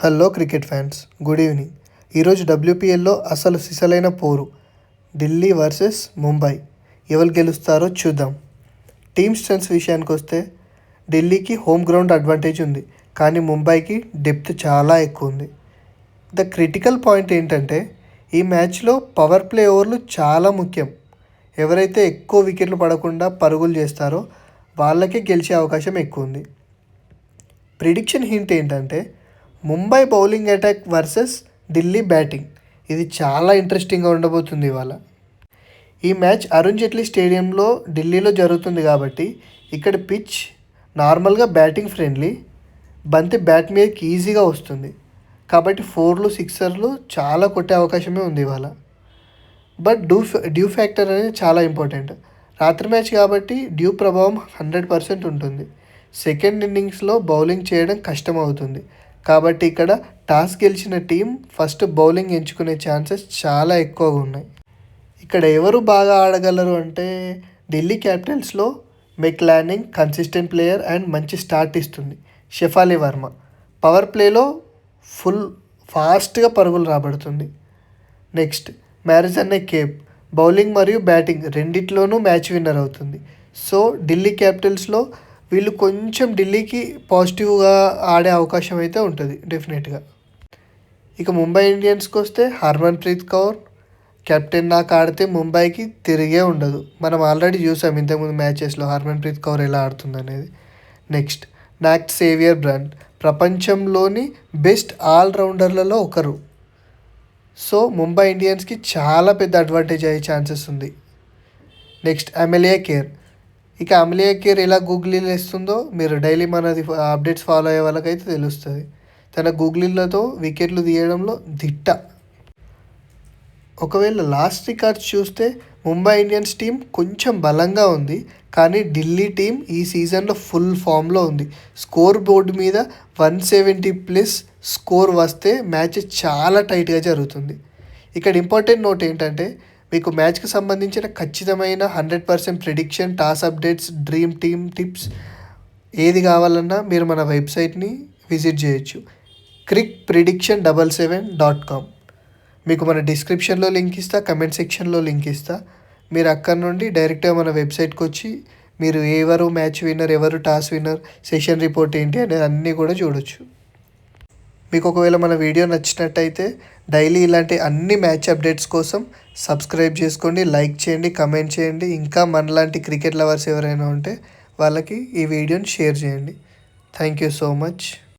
Hello cricket fans, good evening. ఈరోజు డబ్ల్యూపీఎల్లో అసలు సిసలైన పోరు ఢిల్లీ వర్సెస్ ముంబై. ఎవరు గెలుస్తారో చూద్దాం. టీమ్ స్ట్రెంగ్స్ విషయానికి వస్తే ఢిల్లీకి హోమ్ గ్రౌండ్ అడ్వాంటేజ్ ఉంది, కానీ ముంబైకి డెప్త్ చాలా ఎక్కువ ఉంది. ద క్రిటికల్ పాయింట్ ఏంటంటే ఈ మ్యాచ్లో పవర్ ప్లే ఓవర్లు చాలా ముఖ్యం. ఎవరైతే ఎక్కువ వికెట్లు పడకుండా పరుగులు చేస్తారో వాళ్ళకే గెలిచే అవకాశం ఎక్కువ ఉంది. ప్రిడిక్షన్ హింట్ ఏంటంటే Mumbai bowling attack versus Delhi batting. ఇది చాలా ఇంట్రెస్టింగ్గా ఉండబోతుంది ఇవాళ. ఈ మ్యాచ్ అరుణ్ జైట్లీ స్టేడియంలో ఢిల్లీలో జరుగుతుంది కాబట్టి ఇక్కడ పిచ్ నార్మల్గా బ్యాటింగ్ ఫ్రెండ్లీ. బంతి బ్యాట్ మీదకి ఈజీగా వస్తుంది కాబట్టి 4లు 6లు చాలా కొట్టే అవకాశమే ఉంది ఇవాళ. బట్ డ్యూ ఫ్యాక్టర్ అనేది చాలా ఇంపార్టెంట్. రాత్రి మ్యాచ్ కాబట్టి డ్యూ ప్రభావం 100% ఉంటుంది. సెకండ్ ఇన్నింగ్స్లో బౌలింగ్ చేయడం కష్టం అవుతుంది కాబట్టి ఇక్కడ టాస్ గెలిచిన టీం ఫస్ట్ బౌలింగ్ ఎంచుకునే ఛాన్సెస్ చాలా ఎక్కువగా ఉన్నాయి. ఇక్కడ ఎవరు బాగా ఆడగలరు అంటే ఢిల్లీ క్యాపిటల్స్లో మెక్లానింగ్ కన్సిస్టెంట్ ప్లేయర్ అండ్ మంచి స్టార్ట్ ఇస్తుంది. షెఫాలి వర్మ పవర్ ప్లేలో ఫుల్ ఫాస్ట్గా పరుగులు రాబడుతుంది. నెక్స్ట్ మ్యారిజన్నే కేప్ బౌలింగ్ మరియు బ్యాటింగ్ రెండిట్లోనూ మ్యాచ్ విన్నర్ అవుతుంది. సో ఢిల్లీ క్యాపిటల్స్లో వీళ్ళు కొంచెం ఢిల్లీకి పాజిటివ్గా ఆడే అవకాశం అయితే ఉంటుంది డెఫినెట్గా. ఇక ముంబై ఇండియన్స్కి వస్తే హర్మన్ప్రీత్ కౌర్ కెప్టెన్ దాకా ఆడితే ముంబైకి తిరిగే ఉండదు. మనం ఆల్రెడీ చూసాం ఇంతకుముందు మ్యాచెస్లో హర్మన్ప్రీత్ కౌర్ ఎలా ఆడుతుంది అనేది. నెక్స్ట్ నాట్ సేవియర్ బ్రాండ్ ప్రపంచంలోని బెస్ట్ ఆల్రౌండర్లలో ఒకరు. సో ముంబై ఇండియన్స్కి చాలా పెద్ద అడ్వాంటేజ్ అయ్యే ఛాన్సెస్ ఉంది. Next Amelia Kerr. ఇక అమెలియా కేర్ ఎలా గూగులీలు వేస్తుందో మీరు డైలీ మనది అప్డేట్స్ ఫాలో అయ్యే వాళ్ళకైతే తెలుస్తుంది. తన గూగులీలతో వికెట్లు తీయడంలో దిట్ట. ఒకవేళ లాస్ట్ రికార్డ్స్ చూస్తే ముంబై ఇండియన్స్ టీం కొంచెం బలంగా ఉంది, కానీ ఢిల్లీ టీం ఈ సీజన్లో ఫుల్ ఫామ్లో ఉంది. స్కోర్ బోర్డు మీద 170+ స్కోర్ వస్తే మ్యాచ్ చాలా టైట్గా జరుగుతుంది. ఇక్కడ ఇంపార్టెంట్ నోట్ ఏంటంటే మీకు మ్యాచ్కి సంబంధించిన ఖచ్చితమైన 100% prediction, toss updates, dream team tips ఏది కావాలన్నా మీరు మన వెబ్సైట్ని విజిట్ చేయొచ్చు. crickprediction77.com. మీకు మన డిస్క్రిప్షన్లో లింక్ ఇస్తా, కమెంట్ సెక్షన్లో లింక్ ఇస్తా. మీరు అక్కడ నుండి డైరెక్ట్గా మన వెబ్సైట్కి వచ్చి మీరు ఎవరు మ్యాచ్ విన్నర్, ఎవరు టాస్ విన్నర్, సెషన్ రిపోర్ట్ ఏంటి అనేది అన్నీ కూడా చూడొచ్చు. మీకు ఒకవేళ మన వీడియో నచ్చినట్టయితే డైలీ ఇలాంటి అన్ని మ్యాచ్ అప్డేట్స్ కోసం సబ్స్క్రైబ్ చేసుకోండి, లైక్ చేయండి, కమెంట్ చేయండి. ఇంకా మనలాంటి క్రికెట్ లవర్స్ ఎవరైనా ఉంటే వాళ్ళకి ఈ వీడియోని షేర్ చేయండి. Thank you so much.